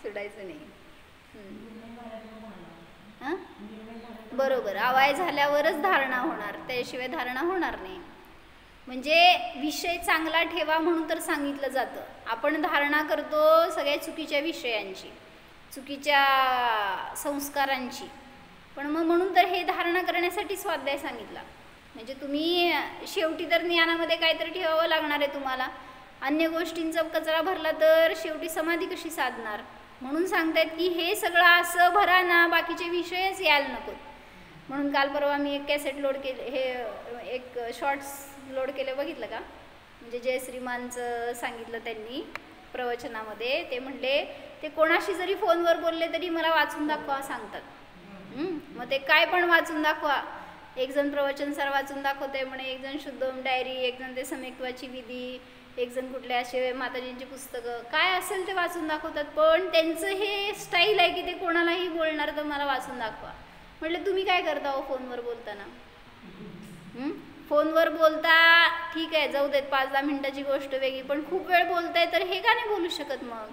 Speaker 1: सुटायचं नाही. बरोबर, अवाय झाल्यावरच धारणा होणार, त्याशिवाय धारणा होणार नाही. म्हणजे विषय चांगला ठेवा म्हणून तर सांगितलं जातं. आपण धारणा करतो सगळ्या चुकीच्या विषयांची, चुकीच्या संस्कारांची, पण मग म्हणून तर हे धारणा करण्यासाठी स्वाध्याय सांगितला. म्हणजे तुम्ही शेवटी तर ज्ञानामध्ये काहीतरी ठेवावं लागणार आहे तुम्हाला. अन्य गोष्टींचा कचरा भरला तर शेवटी समाधी कशी साधणार? म्हणून सांगतायत की हे सगळं असं भरा ना, बाकीचे विषयच यायला नको. म्हणून काल परवा मी एक कॅसेट लोड केले, हे एक शॉर्ट्स लोड केले, बघितलं का? म्हणजे जयश्रीमानचं सांगितलं त्यांनी प्रवचनामध्ये. ते म्हणले ते कोणाशी जरी फोनवर बोलले तरी मला वाचून दाखवा सांगतात. मग ते काय पण वाचून दाखवा. एक जण प्रवचनसार वाचून दाखवते म्हणे, एक जण शुद्धोम डायरी, एक जण ते समेत्वाची विधी, एक जण कुठले असे माताजींची पुस्तकं, काय असेल ते वाचून दाखवतात. पण त्यांचं हे स्टाईल आहे की ते कोणालाही बोलणार तर मला वाचून दाखवा. म्हटलं तुम्ही काय करता हो फोनवर बोलताना? फोनवर बोलता ठीक आहे, जाऊ देत, 5-10 मिनिटाची गोष्ट वेगळी, पण खूप वेळ बोलताय तर हे का नाही बोलू शकत मग?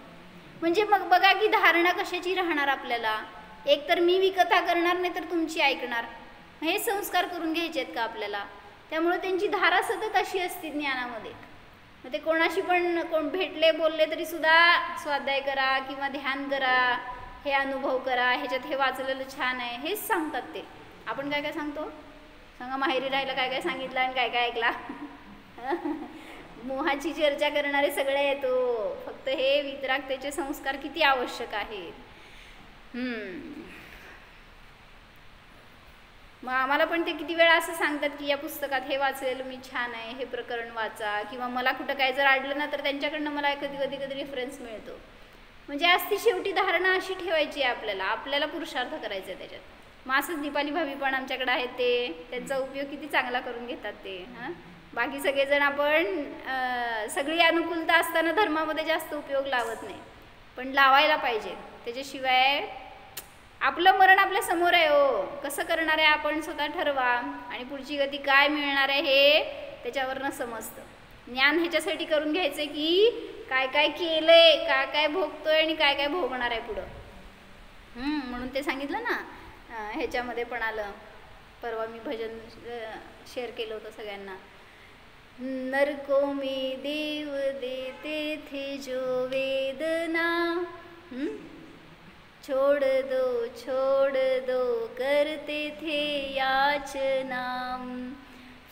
Speaker 1: म्हणजे मग बघा की धारणा कशाची राहणार आपल्याला. एक तर मी विकथा करणार, नाही तर तुमची ऐकणार, हे संस्कार करून घ्यायचे आहेत का आपल्याला? त्यामुळे त्यांची धारा सतत अशी असते ज्ञानामध्ये. मग ते कोणाशी पण कोण भेटले बोलले तरी सुद्धा स्वाध्याय करा किंवा ध्यान करा, हे अनुभव करा, ह्याच्यात हे वाचलेलं छान आहे, हेच सांगतात ते. आपण काय काय सांगतो सांगा? माहेरी राहायला काय काय सांगितलं आणि काय काय ऐकला. मोहाची चर्चा करणारे सगळे येतो. फक्त हे वितरागतेचे संस्कार किती आवश्यक आहेत. मग आम्हाला पण ते किती वेळा असं सांगतात की या पुस्तकात हे वाचलेलं मी छान आहे, हे प्रकरण वाचा, किंवा मला कुठं काय जर अडलं ना तर त्यांच्याकडनं मला कधी कधी रेफरन्स मिळतो. म्हणजे आज ती शेवटी धारणा अशी ठेवायची आहे आपल्याला पुरुषार्थ करायचा आहे त्याच्यात. मग असंच दीपाली भाभी पण आमच्याकडे आहेत, ते त्यांचा उपयोग किती चांगला करून घेतात ते. बाकी सगळेजण आपण सगळी अनुकूलता असताना धर्मामध्ये जास्त उपयोग लावत नाही, पण लावायला पाहिजे. त्याच्याशिवाय आपलं मरण आपल्या समोर आहे हो, कसं करणार आहे आपण स्वतः ठरवा, आणि पुढची गती काय मिळणार आहे हे त्याच्यावरनं समजतं. ज्ञान ह्याच्यासाठी करून घ्यायचं की काय काय केलंय, काय काय भोगतोय आणि काय काय भोगणार आहे पुढं. म्हणून ते सांगितलं ना, ह्याच्यामध्ये पण आलं, परवा मी भजन शेअर केलं होतं सगळ्यांना. नरको में देव देते थे जो वेदना, छोड़ दो करते थे याचना,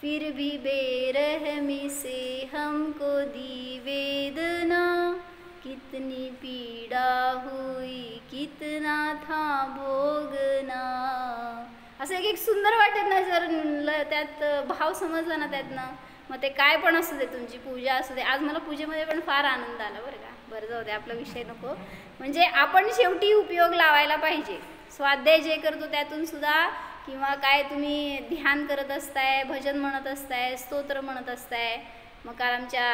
Speaker 1: फिर भी बेरहमी से हमको दी वेदना, कितनी पीड़ा हुई कितना था भोगना. असं एक सुंदर वाटत ना जर त्यात भाव समजला ना त्यातनं. मग ते काय पण असू दे, तुमची पूजा असू दे. आज मला पूजेमध्ये पण फार आनंद आला बरं का. बरं जाऊ दे, आपला विषय नको. म्हणजे आपण शेवटी उपयोग लावायला पाहिजे. स्वाध्याय जे करतो त्यातून सुद्धा, किंवा काय तुम्ही ध्यान करत असताय, भजन म्हणत असताय, स्तोत्र म्हणत असताय. मग काल आमच्या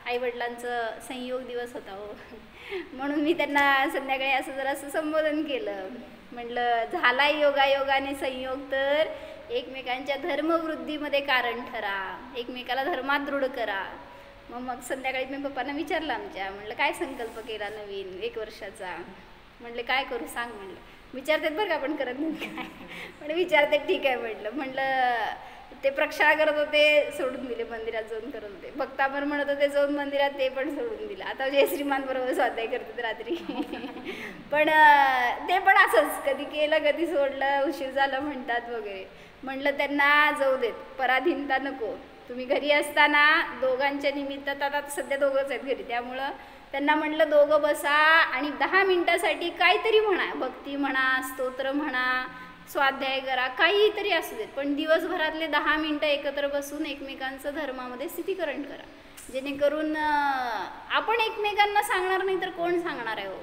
Speaker 1: आईवडिलांचं संयोग दिवस होता हो, म्हणून मी त्यांना संध्याकाळी असं जरासं संबोधन केलं. म्हटलं झाला योगायोगाने संयोग तर एकमेकांच्या धर्मवृद्धीमध्ये कारण ठरा, एकमेकाला धर्मात दृढ करा. मग संध्याकाळी मी पप्पांना विचारलं आमच्या, म्हटलं काय संकल्प केला नवीन 1 वर्षाचा? म्हटलं काय करू सांग. म्हटलं विचारतात बरं का, आपण करत नाही काय, पण विचारतात ठीक आहे म्हटलं. ते प्रक्षाळा करत होते, सोडून दिले, मंदिरात जाऊन करत होते. भक्ताबर म्हणत होते जाऊन मंदिरात, ते पण सोडून दिलं. आता जय श्रीमान बरोबर स्वाध्याय करतात रात्री. पण ते पण असंच, कधी केलं कधी सोडलं, उशीर झालं म्हणतात वगैरे. म्हटलं त्यांना जाऊ देत, पराधीनता नको. तुम्ही घरी असताना दोघांच्या निमित्तात, आता सध्या दोघंच आहेत घरी, त्यामुळं त्यांना म्हटलं दोघं बसा आणि 10 मिनिटासाठी काहीतरी म्हणा, भक्ती म्हणा, स्तोत्र म्हणा, स्वाध्याय करा, काहीतरी असू देत, पण दिवसभरातले 10 मिनिटं एकत्र बसून एकमेकांचं धर्मामध्ये स्थितीकरण करा. जेणेकरून आपण एकमेकांना सांगणार नाही तर कोण सांगणार आहे हो.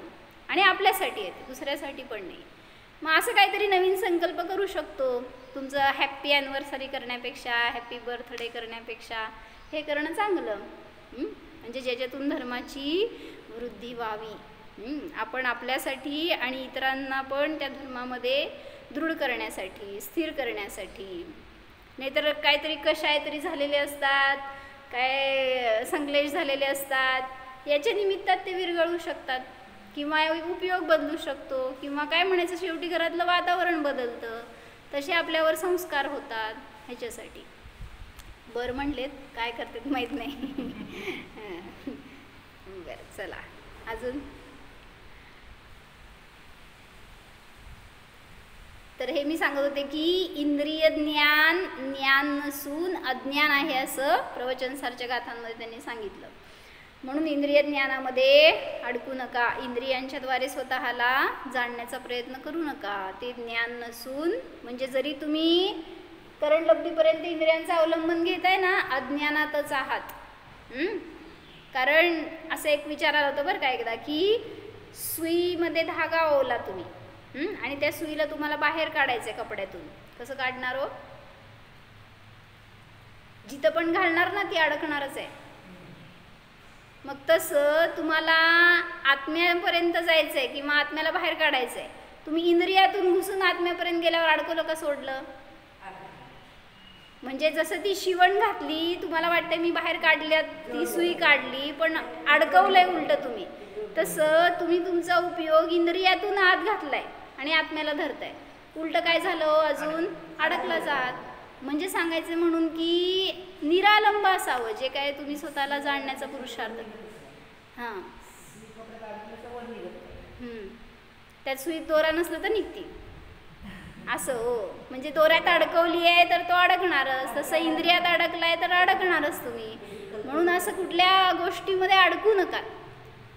Speaker 1: आणि आपल्यासाठी आहे, दुसऱ्यासाठी पण नाही. मग असं काहीतरी नवीन संकल्प करू शकतो. तुमचं हॅप्पी ॲनिव्हर्सरी करण्यापेक्षा, हॅप्पी बर्थडे करण्यापेक्षा हे करणं चांगलं. म्हणजे ज्याच्यातून धर्माची वृद्धी व्हावी. आपण आपल्यासाठी आणि इतरांना पण त्या धर्मामध्ये दृढ करण्यासाठी, स्थिर करण्यासाठी. नाहीतर काहीतरी कशाय तरी झालेले असतात, काय संकलेश झालेले असतात, याच्या निमित्तात ते विरघळू शकतात, किंवा उपयोग बदलू शकतो, किंवा काय म्हणायचं शेवटी घरातलं वातावरण बदलतं, तसे आपल्यावर संस्कार होतात. ह्याच्यासाठी बरं म्हणलेत, काय करतात माहीत नाही. बरं चला अजून. तर हे मी सांगत होते की इंद्रिय ज्ञान ज्ञान नसून अज्ञान आहे असं प्रवचनसारच्या गाथांमध्ये त्यांनी सांगितलं. म्हणून इंद्रिय ज्ञानामध्ये अडकू नका, इंद्रियांच्याद्वारे स्वतःला जाणण्याचा प्रयत्न करू नका. ते ज्ञान नसून, म्हणजे जरी तुम्ही करणलब्धीपर्यंत इंद्रियांचं अवलंबन घेताय ना, अज्ञानातच आहात. कारण असं एक विचार आला होता बरं का एकदा, की सुईमध्ये धागा ओवला तुम्ही आणि त्या सुईला तुम्हाला बाहेर काढायचं आहे कपड्यातून. कसं काढणार हो? जिथं पण घालणार ना ती अडकणारच आहे. मग तसं तुम्हाला आत्म्यापर्यंत जायचं आहे किंवा आत्म्याला बाहेर काढायचं आहे. तुम्ही इंद्रियातून घुसून आत्म्यापर्यंत गेल्यावर अडकवलं का सोडलं? म्हणजे जसं ती शिवण घातली, तुम्हाला वाटतं मी बाहेर काढल्यात, ती सुई काढली, पण अडकवलंय उलट तुम्ही. तसं तुम्ही तुमचा उपयोग इंद्रियातून आत घातलाय आणि आत्म्याला धरताय. उलट काय झालं? अजून अडकला जात. म्हणजे सांगायचं म्हणून की निरालंब असावं जे काय तुम्ही स्वतःला जाणण्याचा पुरुषार्थ. हां, त्यात सुईत दोरा नसलं तर निघते असं. हो, म्हणजे दोऱ्यात अडकवली आहे तर तो अडकणारच, तसं इंद्रियात अडकलाय तर अडकणारच तुम्ही. म्हणून असं कुठल्या गोष्टीमध्ये अडकू नका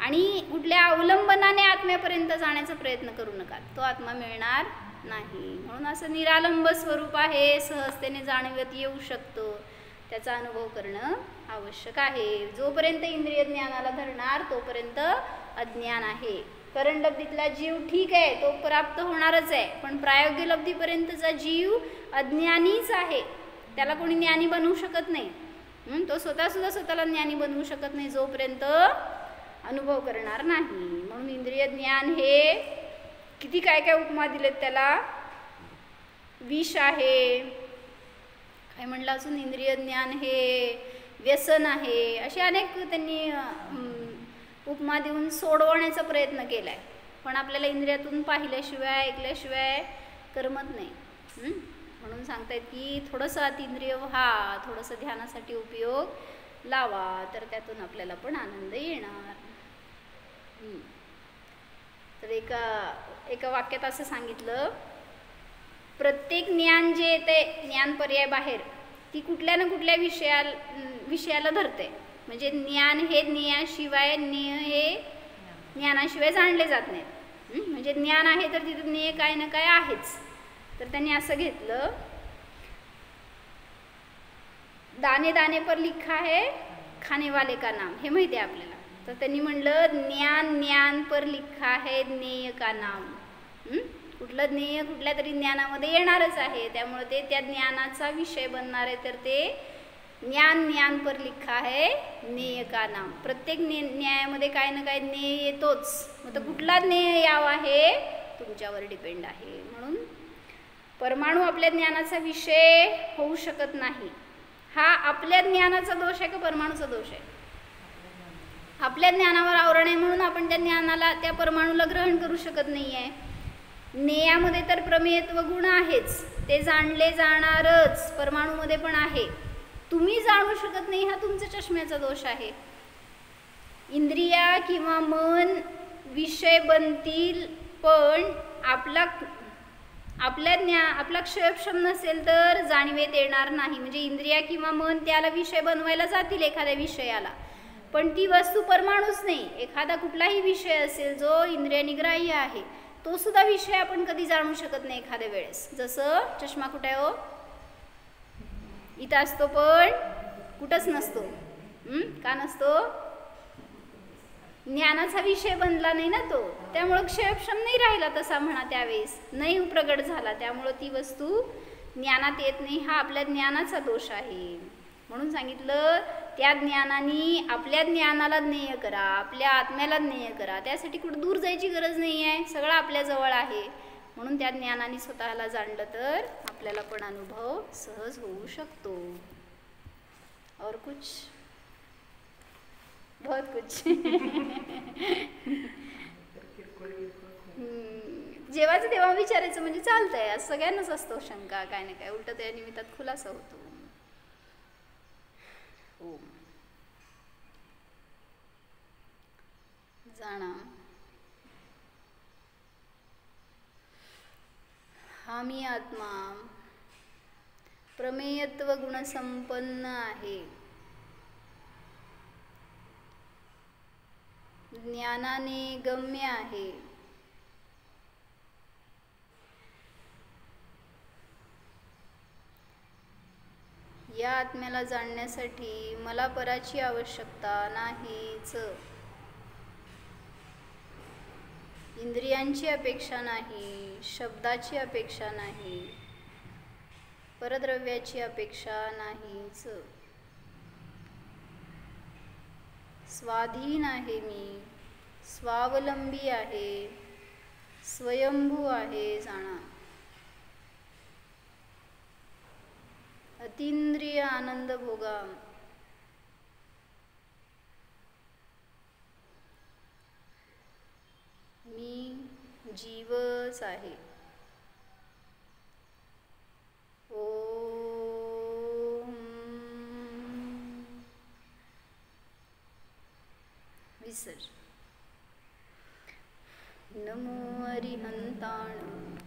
Speaker 1: आणि कुठल्या अवलंबनाने आत्म्यापर्यंत जाण्याचा प्रयत्न करू नका, तो आत्मा मिळणार नाही. म्हणून असं निरालंब स्वरूप आहे, सहजतेने जाणवत येऊ शकतो, त्याचा अनुभव करणं आवश्यक आहे. जोपर्यंत इंद्रिय ज्ञानाला धरणार तोपर्यंत अज्ञान आहे. करणलब्धीतला जीव ठीक आहे, तो प्राप्त होणारच आहे, पण प्रायोग्य लब्धीपर्यंतचा जीव अज्ञानीच आहे. त्याला कोणी ज्ञानी बनवू शकत नाही. तो स्वतःसुद्धा स्वतःला ज्ञानी बनवू शकत नाही जोपर्यंत अनुभव करणार नाही. म्हणून इंद्रिय ज्ञान हे किती काय काय उपमा दिलेत त्याला. विष आहे, काय म्हणलं अजून, इंद्रिय ज्ञान हे व्यसन आहे, असे अनेक त्यांनी उपमा देऊन सोडवण्याचा प्रयत्न केला आहे. पण आपल्याला इंद्रियातून पाहिल्याशिवाय ऐकल्याशिवाय करमत नाही. म्हणून सांगतायत की थोडंसं अतिंद्रिय व्हा, थोडंसं ध्यानासाठी उपयोग लावा, तर त्यातून आपल्याला पण आनंद येणार. तर एका वाक्यात असं सांगितलं, प्रत्येक ज्ञान जे येते, ज्ञान पर्याय बाहेर, ती कुठल्या ना कुठल्या विषयाला धरते. म्हणजे ज्ञान हे ज्ञेयाशिवाय, ज्ञेय हे ज्ञानाशिवाय जाणले जात नाहीत. म्हणजे ज्ञान आहे तर तिथं ज्ञेय काय ना काय आहेच. तर त्यांनी असं घेतलं, दाने दाने पर लिखा है खाने वाले का नाम, हे माहिती आहे आपल्याला. तर त्यांनी म्हणलं ज्ञान ज्ञान पर लिखा है ज्ञेय का नाम. कुठलं ज्ञेय कुठल्या तरी ज्ञानामध्ये येणारच आहे, त्यामुळे ते त्या ज्ञानाचा विषय बनणार आहे. तर ते ज्ञान ज्ञान पर लिखा है ज्ञेय का नाम. प्रत्येक न्यायामध्ये काय ना काय ज्ञेय येतोच. मग तर कुठला ज्ञेय यावा हे तुमच्यावर डिपेंड आहे. म्हणून परमाणू आपल्या ज्ञानाचा विषय होऊ शकत नाही. हा आपल्या ज्ञानाचा दोष आहे का परमाणूचा दोष आहे? आपल्या ज्ञानावर आवरण आहे म्हणून आपण त्या ज्ञानाला, त्या परमाणूला ग्रहण करू शकत नाही आहे. ज्ञेयामध्ये तर प्रमेयत्व गुण आहेच, ते जाणले जाणारच, परमाणूमध्ये पण आहे. तुम्ही जाणू शकत नाही, हा तुमचा चष्म्याचा दोष आहे. इंद्रिया किंवा मन विषय बनतील, पण आपला क्षयक्षम नसेल तर जाणीवेत येणार नाही. म्हणजे इंद्रिया किंवा मन त्याला विषय बनवायला जातील एखाद्या विषयाला, पण ती वस्तू परमाणूच नाही. एखादा कुठलाही विषय असेल जो इंद्रियनिग्राह्य आहे, तो सुद्धा विषय आपण कधी जाणू शकत नाही एखाद्या वेळेस. जसं चष्मा कुठे आहे हो? इथं असतो पण कुठंच नसतो. का नसतो? ज्ञानाचा विषय बनला नाही ना तो, त्यामुळं क्षयक्षम नाही राहिला तसा म्हणा, त्यावेळेस नाही प्रगट झाला, त्यामुळं ती वस्तू ज्ञानात येत नाही. हा आपल्या ज्ञानाचा दोष आहे. म्हणून सांगितलं त्या ज्ञानाने आपल्या ज्ञानाला ज्ञेय करा, आपल्या आत्म्याला ज्ञेय करा. त्यासाठी कुठं दूर जायची गरज नाही आहे, सगळं आपल्या जवळ आहे. म्हणून त्या ज्ञानाने स्वतःला जाणलं तर आपल्याला पण अनुभव सहज होऊ शकतो. और कुछ? बहुत कुछ. जेव्हाच तेव्हा विचारायचं म्हणजे चालतंय. असं सगळ्यांनाच असतो शंका, काय ना काय. उलट त्या निमित्तात खुलासा होतो. ओम जाणा हा मी आत्मा प्रमेयत्व गुणसंपन्न आहे, ज्ञानाने गम्य आहे. या आत्म्याला जाणण्यासाठी मला पराची आवश्यकता नाहीच. इंद्रियांची अपेक्षा नाही, शब्दाची अपेक्षा नाही, परद्रव्याची अपेक्षा नाहीच. स्वाधीन आहे मी, स्वावलंबी आहे, स्वयंभू आहे जाणा. अतींद्रिय आनंद भोगा. मी जीवच आहे. ओम. विसर्ज. नमो अरिहंताण.